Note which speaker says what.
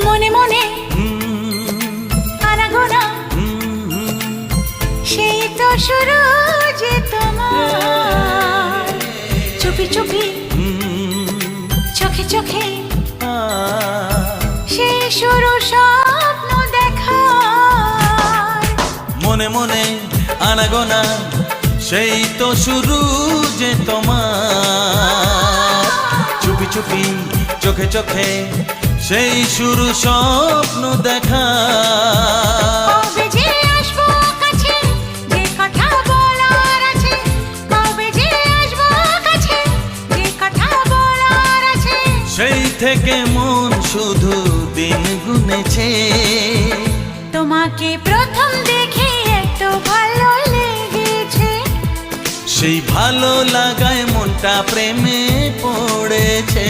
Speaker 1: মনে মনে আনাগোনা সেই তো শুরু যে তোমার চুপি চুপি চোখে চোখে সেই শুরু স্বপ্ন দেখার
Speaker 2: মনে মনে আনাগোনা সেই তো শুরু যে তোমার চুপি চুপি চোখে চোখে সেই শুরু স্বপ্ন দেখা
Speaker 1: কবে যে আসবো কাছে যে কথা বলার আছে কবে যে আসবো কাছে যে কথা বলার আছে
Speaker 2: সেই থেকে মন শুধু দিন গুনেছে
Speaker 1: তোমাকে প্রথম দেখে এত ভালো লেগেছে
Speaker 2: সেই ভালো লাগায় মনটা প্রেমে পড়েছে।